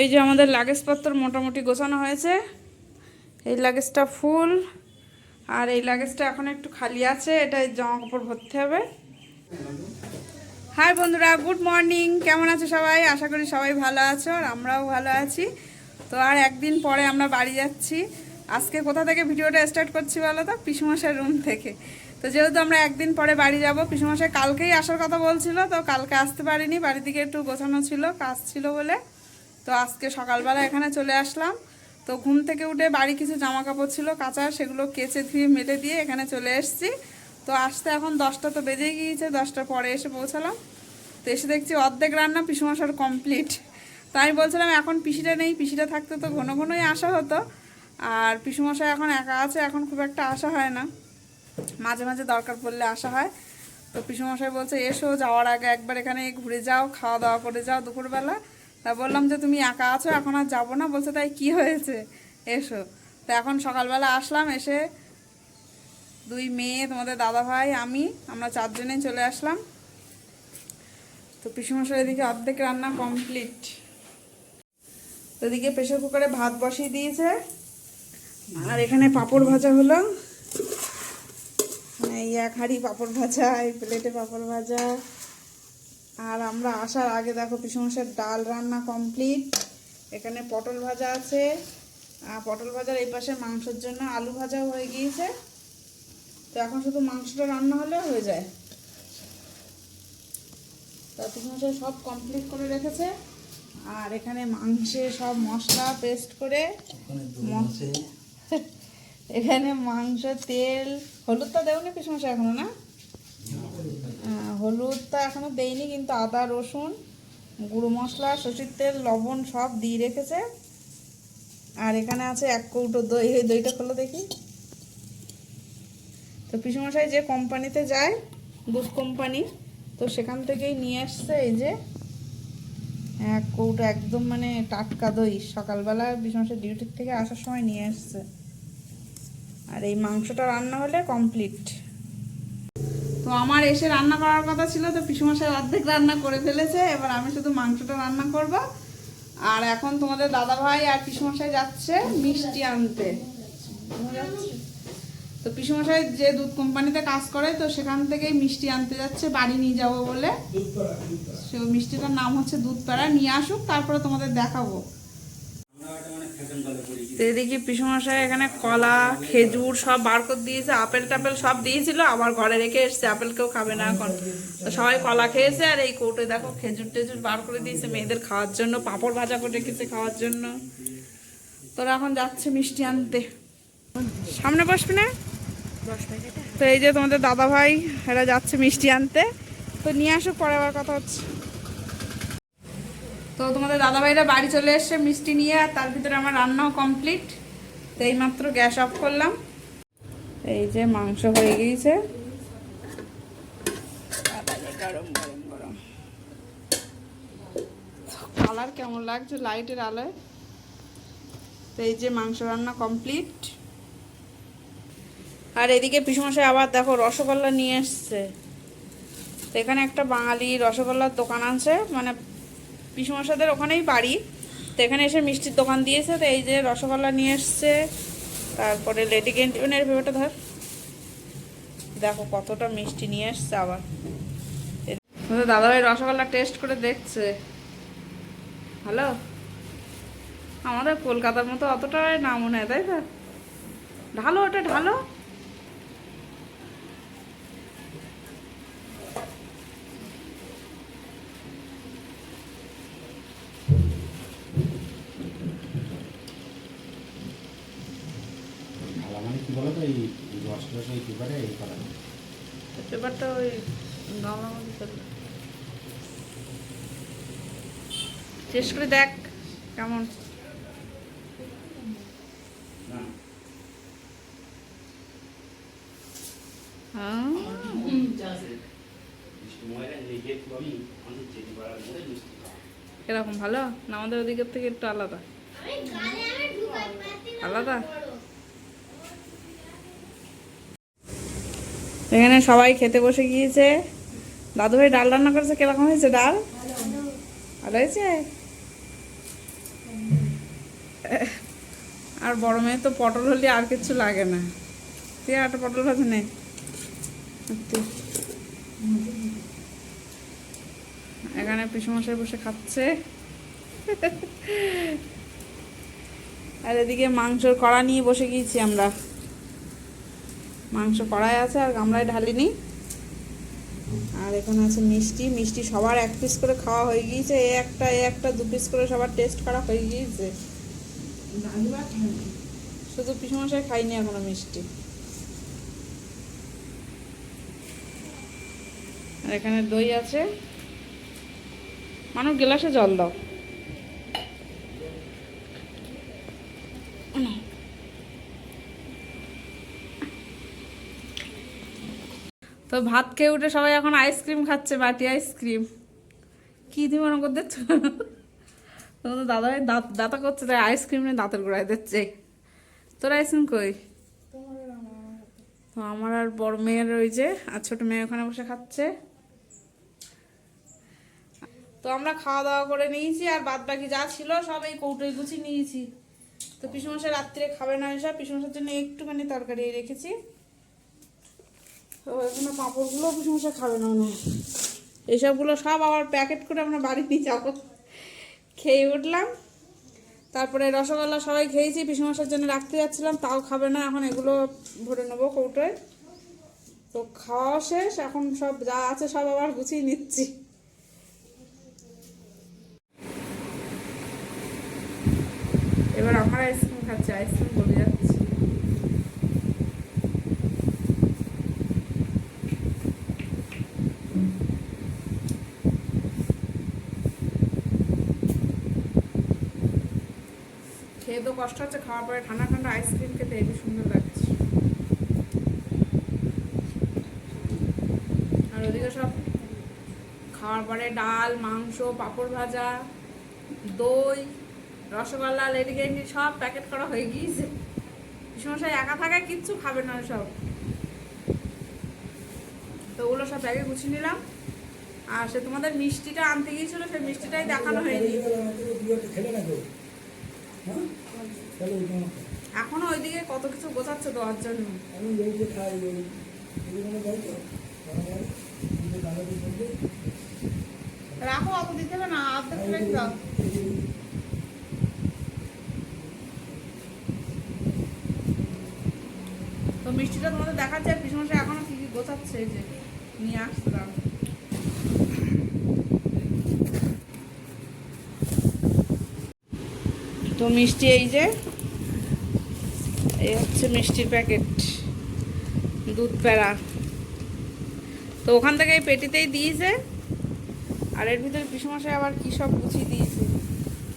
এই যে আমাদের লাগেজপত্র মোটামুটি গোছানো হয়েছে। এই লাগেজটা ফুল, আর এই লাগেজটা এখন একটু খালি আছে, এটা জামা কাপড় ভরতে হবে। হাই বন্ধুরা, গুড মর্নিং। কেমন আছো সবাই? আশা করি সবাই ভালো আছো, আর আমরাও ভালো আছি। তো আর একদিন পরে আমরা বাড়ি যাচ্ছি। আজকে কোথা থেকে ভিডিওটা স্টার্ট করছি বলো তো? পিসুমশাই রুম থেকে। তো যেহেতু আমরা একদিন পরে বাড়ি যাব, পিসুমশাই কালকেই আসার কথা বলছিল, তো কালকে আসতে পারিনি, বাড়ি থেকে একটু গোছানো ছিল, কাজ ছিল বলে। তো আজকে সকালবেলা এখানে চলে আসলাম। তো ঘুম থেকে উঠে বাড়ি কিছু জামা কাপড় ছিল কাচার, সেগুলো কেচে ধুয়ে মেলে দিয়ে এখানে চলে এসেছি। তো আসতে এখন 10টা তো বেজেই গিয়েছে, 10টার পরে এসে পৌঁছালাম। তো এসে দেখছি অর্ধেক রান্না পিসুমশার কমপ্লিট। তো আমি বলছিলাম এখন পিসিটা নেই, পিসিটা থাকতে তো ঘন ঘনই আসা হতো। আর পিসুমশাই এখন একা আছে, এখন খুব একটা আসা হয় না, মাঝে মাঝে দরকার পড়লে আসা হয়। তো পিসুমশাই বলছে এসো, যাওয়ার আগে একবার এখানে ঘুরে যাও, খাওয়া দাওয়া করে যাও দুপুরবেলা। তা বললাম যে তুমি একা আছো, এখন আর যাবো না। বলছে তাই কি হয়েছে, এসো। তো এখন সকালবেলা আসলাম, এসে দুই মেয়ে, তোমাদের দাদা ভাই, আমরা 4 জনেই চলে আসলাম। তো পিসুমশাই এদিকে অর্ধেক রান্না কমপ্লিট। তো এদিকে প্রেসার কুকারে ভাত বসিয়ে দিয়েছে, আর এখানে পাঁপড় ভাজা হলো। এই এক হাঁড়ি পাঁপড় ভাজা, এই প্লেটে পাঁপড় ভাজা। আর আমরা আসার আগে দেখো পিসুমশাইয়ের ডাল রান্না কমপ্লিট। এখানে পটল ভাজা আছে, আর পটল ভাজার এই পাশে মাংসের জন্য আলু ভাজাও হয়ে গিয়েছে। তো এখন শুধু মাংসটা রান্না হলে হয়ে যায়। তো পিসুমশাই সব কমপ্লিট করে রেখেছে। আর এখানে মাংসে সব মশলা পেস্ট করে, এখানে মাংস, তেল, হলুদটা দেওনি পিসুমশাই এখনো? না, হলুদটা এখনো দেয়নি, কিন্তু আদা রসুন, গুঁড়ো মশলা, সরষের তেল, লবণ সব দিয়ে রেখেছে। আর এখানে আছে 1 কৌটো দই। এই দইটা খোলো দেখি। তো পিসুমশাই যে কোম্পানিতে যায়, দুধ কোম্পানি, তো সেখান থেকেই নিয়ে আসছে। এই যে 1 কৌটো একদম মানে টাটকা দই, সকালবেলা পিসুমশাই ডিউটির থেকে আসার সময় নিয়ে আসছে। আর এই মাংসটা রান্না হলে কমপ্লিট। তো আমার এসে রান্না করার কথা ছিল, তো পিসুমশাই অর্ধেক রান্না করে ফেলেছে, এবার আমি শুধু মাংসটা রান্না করব। আর এখন তোমাদের দাদা ভাই আর পিসুমশাই যাচ্ছে মিষ্টি আনতে। তো পিসুমশাই যে দুধ কোম্পানিতে কাজ করে, তো সেখান থেকেই মিষ্টি আনতে যাচ্ছে, বাড়ি নিয়ে যাবো বলে। সে মিষ্টিটার নাম হচ্ছে দুধ প্যাড়া। নিয়ে আসুক, তারপরে তোমাদের দেখাবো। তো এদিকে পিসুমশাই এখানে কলা, খেজুর সব বার করে দিয়েছে, আপেল টাপেল সব দিয়েছিল, আবার ঘরে রেখে এসছে। আপেল কেউ খাবে না এখন, তো সবাই কলা খেয়েছে। আর এই কৌটোয় দেখো খেজুর টেজুর বার করে দিয়েছে মেয়েদের খাওয়ার জন্য, পাঁপড় ভাজা করে রেখেছে খাওয়ার জন্য। তোরা এখন যাচ্ছে মিষ্টি আনতে। সামনে বসবি না? তো এই যে তোমাদের দাদা ভাই, এরা যাচ্ছে মিষ্টি আনতে। তো নিয়ে আসুক, পরে আবার কথা হচ্ছে। তো তোমাদের দাদাভাইরা বাড়ি চলে এসছে মিষ্টি নিয়ে, আর তার ভিতরে আমার রান্নাও কমপ্লিট। তো এইমাত্র গ্যাস অফ করলাম। এই যে মাংস হয়ে গিয়েছে, গরম গরম গরম। কালার কেমন লাগছে লাইটের আলোয়। তো এই যে মাংস রান্না কমপ্লিট। আর এদিকে পিসুমশাই আবার দেখো রসগোল্লা নিয়ে এসছে। তো এখানে একটা বাঙালি রসগোল্লার দোকান আছে, মানে পিসুমশাইদের ওখানেই বাড়ি। তো এখানে এসে মিষ্টির দোকান দিয়েছে। তো এই যে রসগোল্লা নিয়ে এসছে। তারপরে লেডি ক্যান্টিনের ভেবেটা ধর, দেখো কতটা মিষ্টি নিয়ে এসছে। আবার দাদাভাই রসগোল্লা টেস্ট করে দেখছে। হ্যালো, আমাদের কলকাতার মতো অতটা না মনে হয়, তাই তো? ঢালো, ওটা ঢালো। পেপারটা ওই গামলার মধ্যে টেস্ট করে দেখ কেমন। এরকম ভালো না? আমাদের ওদিকের থেকে একটু আলাদা আলাদা। এখানে সবাই খেতে বসে গিয়েছে। দাদুভাই ডাল রান্না করেছে, কিরকম হয়েছে ডাল? ভালো হয়েছে। আর বড় মেয়ে তো পটল হলে আর কিছু লাগে না। তুই একটা পটল ভাজি নে। এখানে পিসুমশাই বসে খাচ্ছে। আর এদিকে মাংসর কড়া নিয়ে বসে গিয়েছি আমরা। মাংস কড়াই আছে আর গামলায় ঢালিনি। আর এখানে আছে মিষ্টি। মিষ্টি সবার 1 পিস করে খাওয়া হয়ে গিয়েছে। এ একটা 2 পিস করে সবার টেস্ট করা হয়ে গিয়েছে। শুধু পিসুমশাই খাইনি এখনো মিষ্টি। আর এখানে দই আছে। মানুষ গ্লাসে জল দাও। তো ভাত খেয়ে উঠে সবাই এখন আইসক্রিম খাচ্ছে, বাটি আইসক্রিম। কি তুমি মনে করে দিচ্ছ? তোমাদের দাদাই দাঁতা করছে, তাই আইসক্রিম নিয়ে দাঁতের গোড়ায় দিচ্ছে। তোর আইসক্রিম কই? তো আমার আর বড় মেয়ের ওই যে, আর ছোট মেয়ে ওখানে বসে খাচ্ছে। তো আমরা খাওয়া দাওয়া করে নিয়েছি, আর বাদ বাকি যা ছিল সব এই কৌটোয় গুছিয়ে নিয়েছি। তো পিসুমশাই রাত্রে খাবে না এসব, পিসুমশার জন্য একটুখানি তরকারি রেখেছি। তো এখানে পাঁপড়গুলো পিসুমশাই খাবে না মনে হয়। এইসবগুলো সব আবার প্যাকেট করে আমরা বাড়ি নিয়ে যাবো। খেয়ে উঠলাম, তারপরে রসগোল্লা সবাই খেয়েছি। পিসুমশার জন্য রাখতে যাচ্ছিলাম, তাও খাবে না। এখন এগুলো ভরে নেবো কৌটোয়। তো খাওয়া শেষ, এখন সব যা আছে সব আবার গুছিয়ে নিচ্ছি। এবার আমার আইসক্রিম খাচ্ছে, আইসক্রিম বলে যাচ্ছে। খেয়ে তো কষ্ট হচ্ছে, খাওয়ার পরে ঠান্ডা ঠান্ডা আইসক্রিম খেতে হেবি সুন্দর লাগছে। আর ওদিকে সব খাওয়ার পরে ডাল, মাংস, পাঁপড় ভাজা, দই, রসগোল্লা, লেডি ক্যান্ডি সব প্যাকেট করা হয়ে গিয়েছে। পিসুমশাই একা থাকায় কিচ্ছু খাবে না সব। তো ওগুলো সব ব্যাগে গুছিয়ে নিলাম। আর সে তোমাদের মিষ্টিটা আনতে গিয়েছিল, সেই মিষ্টিটাই দেখানো হয়নি। এখনো ওইদিকে কত কিছু গোছাচ্ছে দেওয়ার জন্য। রাখো, অত দিতে হবে না, অর্ধেক প্লেট দাও। তো মিষ্টিটা তোমাদের দেখাচ্ছে, আর পিসুমশাই এখনো কি কি গোছাচ্ছে, এই যে নিয়ে আসলাম। তো মিষ্টি এই যে, এই হচ্ছে মিষ্টির প্যাকেট, দুধ প্যাড়া। তো ওখান থেকে এই পেটিতেই দিয়েছে। আর এর ভিতরে পিসুমশাই আবার কী সব গুছিয়ে দিয়েছে।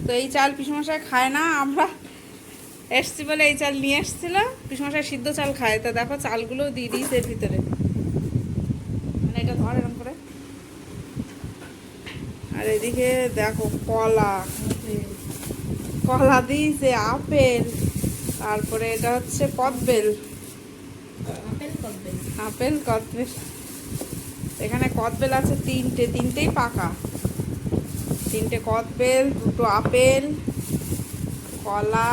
তো এই চাল পিসুমশাই খায় না, আমরা এসছি বলে এই চাল নিয়ে এসছিল। পিসুমশাই সিদ্ধ চাল খায়, তো দেখো চালগুলোও দিয়ে দিয়েছে এর ভিতরে। মানে এটা ধর এরকম করে। আর এদিকে দেখো কলা, কলা দিয়েছে, আপেল, তারপরে এটা হচ্ছে কদবেল। আপেল কদবেল, এখানে কদবেল আছে তিনটেই পাকা। 3টে কদবেল, 2টো আপেল, কলা।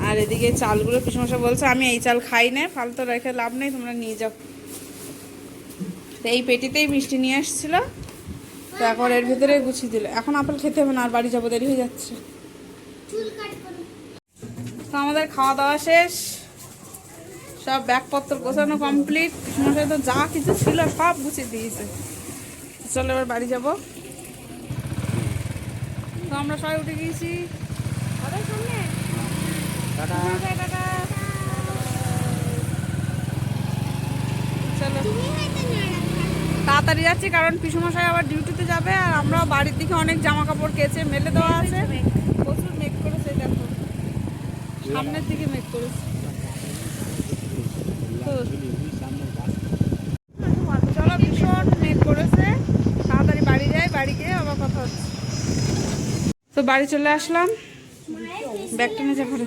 আর এদিকে চালগুলো পিসুমশাই বলছে আমি এই চাল খাই না, ফালতু রেখে লাভ নেই, তোমরা নিয়ে যাও। তো এই পেটিতেই মিষ্টি নিয়ে আসছিল। তো এখন এর ভিতরে গুছিয়ে দিল। এখন আপেল খেতে হবে না, আর বাড়ি যাবো, দেরি হয়ে যাচ্ছে। তো আমাদের খাওয়া দাওয়া শেষ, সব ব্যাগপত্র গোছানো কমপ্লিট। পিসুমশাই তো যা কিছু ছিল সব গুছিয়ে দিয়েছে। চলো এবার বাড়ি যাব। তো আমরা সবাই উঠে গিয়েছি। চলো তাড়াতাড়ি যাচ্ছি, কারণ পিসুমশাই আবার ডিউটিতে যাবে। আর আমরাও বাড়ির দিকে অনেক জামা কাপড় কেচে মেলে দেওয়া আছে। প্রচুর মেঘ করেছে, দেখো সামনের দিকে মেঘ করেছে। চলো, ভীষণ মেঘ করেছে, তাড়াতাড়ি বাড়ি যাই, বাড়ি গিয়ে আবার কথা হচ্ছে। তো বাড়ি চলে আসলাম, ব্যাগটা নিয়ে ঘরে।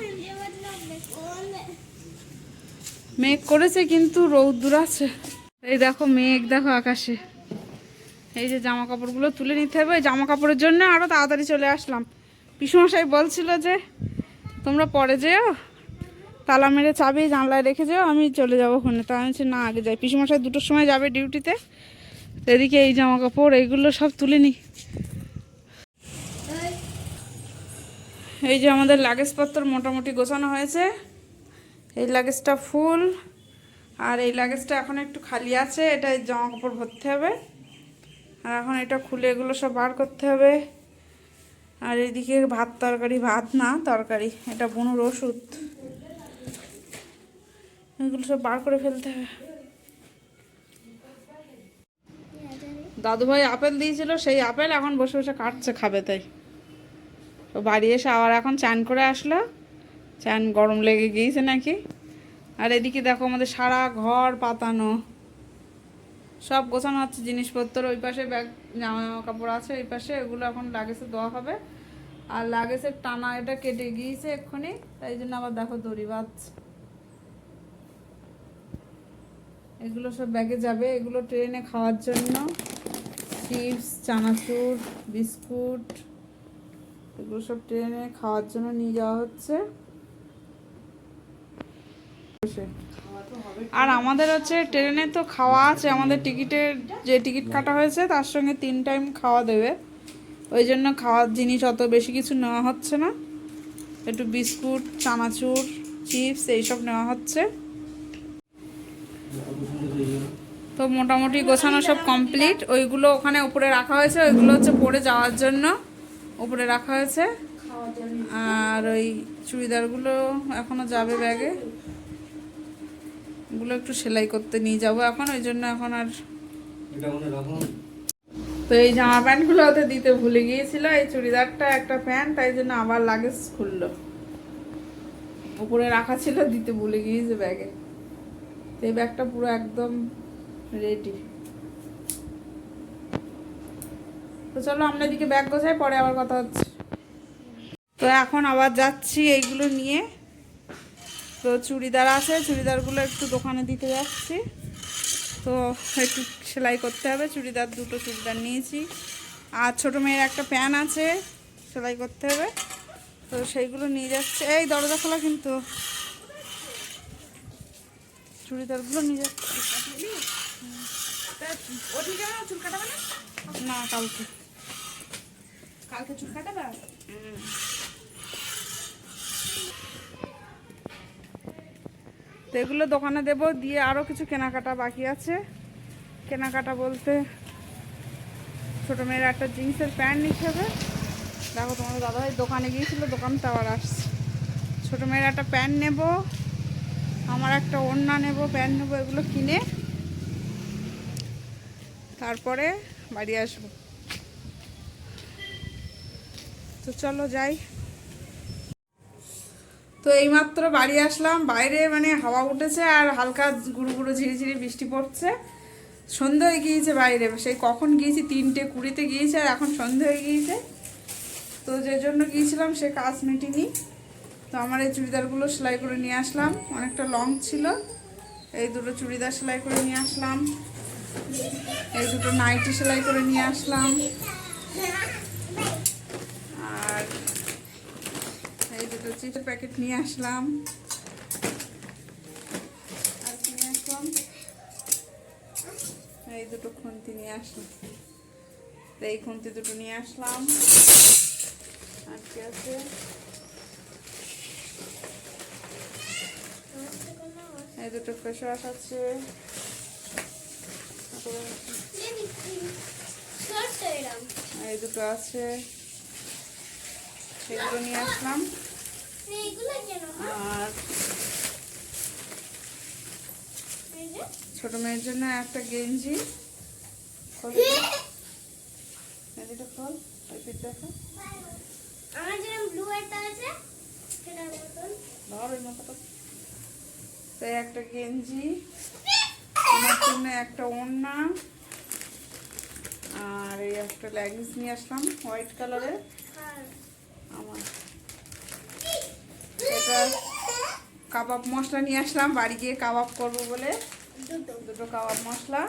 মেঘ করেছে কিন্তু রৌদ্র আছে। এই দেখো মেঘ, দেখো আকাশে। এই যে জামা কাপড়গুলো তুলে নিতে হবে, জামা কাপড়ের জন্য আরো তাড়াতাড়ি চলে আসলাম। পিসুমশাই বলছিল যে তোমরা পরে যেও, তালা মেরে চাবি জানলায় রেখে যাও, আমি চলে যাবো ওখানে। তা আমি বলছি না, আগে যাই। পিসুমশাই 2টোর সময় যাবে ডিউটিতে। এদিকে এই জামা কাপড় এইগুলো সব তুলে নি। এই যে আমাদের লাগেজপত্র মোটামুটি গোছানো হয়েছে। এই লাগেজটা ফুল, আর এই লাগেজটা এখন একটু খালি আছে, এটা জামা কাপড় ভরতে হবে। আর এখন এটা খুলে এগুলো সব বার করতে হবে। আর এইদিকে ভাত তরকারি, ভাত না তরকারি, এটা বুনুর ওষুধ, এগুলো সব বার করে ফেলতে হবে। দাদুভাই আপেল দিয়েছিল, সেই আপেল এখন বসে বসে কাটছে, খাবে তাই। তো বাড়ি এসে আবার এখন চান করে আসলো, চান গরম লেগে গিয়েছে নাকি। আর এদিকে দেখো আমাদের সারা ঘর পাতানো, সব গোছানো হচ্ছে জিনিসপত্র। ওই পাশে ব্যাগ জামা কাপড় আছে, ওই পাশে এগুলো এখন লাগেজে দেওয়া হবে। আর লাগেজের টানা এটা কেটে গিয়েছে এক্ষুনি, তাই জন্য আবার দেখো দড়ি বাঁধছে। এগুলো সব ব্যাগে যাবে, এগুলো ট্রেনে খাওয়ার জন্য। চিপস, চানাচুর, বিস্কুট, এগুলো সব ট্রেনে খাওয়ার জন্য নিয়ে যাওয়া হচ্ছে। আর আমাদের হচ্ছে ট্রেনে তো খাওয়া আছে, আমাদের টিকিটের যে টিকিট কাটা হয়েছে তার সঙ্গে 3 টাইম খাওয়া দেবে। ওই জন্য খাওয়ার জিনিস অত বেশি কিছু নেওয়া হচ্ছে না, একটু বিস্কুট, চানাচুর, চিপস এইসব নেওয়া হচ্ছে। তো মোটামুটি গোছানো সব কমপ্লিট। ওইগুলো ওখানে উপরে রাখা হয়েছে, ওইগুলো হচ্ছে পরে যাওয়ার জন্য উপরে রাখা হয়েছে। আর ওই চুড়িদারগুলো এখনও যাবে ব্যাগে, ওগুলো একটু সেলাই করতে নিয়ে যাবো এখন, ওই জন্য এখন আর। তো এই জামা প্যান্টগুলো ওতে দিতে ভুলে গিয়েছিল, এই চুড়িদারটা একটা প্যান্ট, তাই জন্য আবার লাগেজ খুললো। উপরে রাখা ছিল, দিতে ভুলে গিয়েছে ব্যাগে। তো এই ব্যাগটা পুরো একদম রেডি। তো চলো আমরা এদিকে ব্যাগ গোছাই, পরে আবার কথা হচ্ছে। তো এখন আবার যাচ্ছি এইগুলো নিয়ে। তো চুড়িদার আছে, চুড়িদারগুলো একটু দোকানে দিতে যাচ্ছি। তো একটু সেলাই করতে হবে, চুড়িদার 2টো চুড়িদার নিয়েছি। আর ছোটো মেয়ের একটা প্যান্ট আছে, সেলাই করতে হবে। তো সেইগুলো নিয়ে যাচ্ছে। এই দরজা খোলা কিন্তু, চুড়িদারগুলো নিয়ে যাচ্ছে। না, কালকে কালকে চুল কাটাবা। তো এগুলো দোকানে দেবো, দিয়ে আরও কিছু কেনাকাটা বাকি আছে। কেনাকাটা বলতে ছোটো মেয়ের একটা জিন্সের প্যান্ট নিতে হবে। দেখো তোমাদের দাদাভাই দোকানে গিয়েছিল, দোকানটা আবার আসছে। ছোটো মেয়ের একটা প্যান্ট নেব, আমার একটা ওড়না নেব, প্যান্ট নেবো, এগুলো কিনে তারপরে বাড়ি আসবো। তো চলো যাই। তো এইমাত্র বাড়ি আসলাম, বাইরে মানে হাওয়া উঠেছে আর হালকা গুঁড়ো গুঁড়ো ঝিরিঝিরি বৃষ্টি পড়ছে। সন্ধে হয়ে গিয়েছে বাইরে, সেই কখন গিয়েছি 3:20 গিয়েছে, আর এখন সন্ধে হয়ে গিয়েছে। তো যে জন্য গিয়েছিলাম সে কাজ মেটেনি। তো আমার এই চুড়িদারগুলো সেলাই করে নিয়ে আসলাম, অনেকটা লং ছিল। এই 2টো চুড়িদার সেলাই করে নিয়ে আসলাম, এই 2টো নাইটি সেলাই করে নিয়ে আসলাম, আর এই 2টো চিপসের প্যাকেট নিয়ে আসলাম। আর কি নিয়ে আসলাম, এই 2টো খুন্তি নিয়ে আসলাম। এই খুন্তি 2টো নিয়ে আসলাম। আর কি আছে, এই 2টো ফেস ওয়াশ আছে, এই 2টো আছে, সেগুলো নিয়ে আসলাম। আর ছোট মেয়ের জন্য একটা গেঞ্জি, একটা গেঞ্জি, আমার জন্য একটা ওড়না, আর এই একটা লেগিংস নিয়ে আসলাম হোয়াইট কালারের। আমার এটা কাবাব মশলা নিয়ে আসলাম, বাড়ি গিয়ে কাবাব করবো বলে। 2টো কাবাব মশলা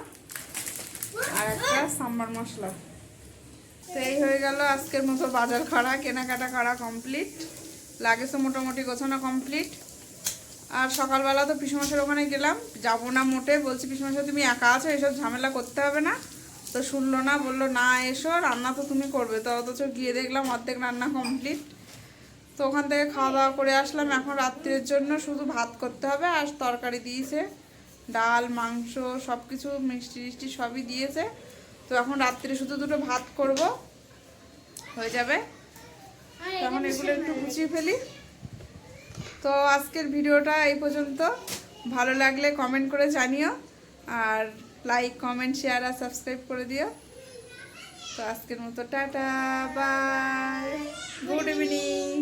আর একটা সাম্বার মশলা। তো এই হয়ে গেল আজকের মতো বাজার করা, কেনাকাটা করা কমপ্লিট। লাগেজও মোটামুটি গোছানো কমপ্লিট। আর সকালবেলা তো পিসুমাসের ওখানে গেলাম, যাবো না মোটে, বলছি পিসুমাসে তুমি একা আছো, এসব ঝামেলা করতে হবে না। তো শুনলো না, বললো না এসো, রান্না তো তুমি করবে। তো অথচ গিয়ে দেখলাম অর্ধেক রান্না কমপ্লিট। তো ওখান থেকে খাওয়া দাওয়া করে আসলাম। এখন রাত্রের জন্য শুধু ভাত করতে হবে, আর তরকারি দিয়েছে, ডাল মাংস সব কিছু মিষ্টি টিষ্টি সবই দিয়েছে। তো এখন রাত্রে শুধু দুটো ভাত করব, হয়ে যাবে। তখন এগুলো একটু গুছিয়ে ফেলি। তো আজকের ভিডিওটা এই পর্যন্ত। ভালো লাগলে কমেন্ট করে জানিও, আর লাইক কমেন্ট শেয়ার আর সাবস্ক্রাইব করে দিও। তো আজকের মতো টাটা, বাই, গুড ইভিনিং।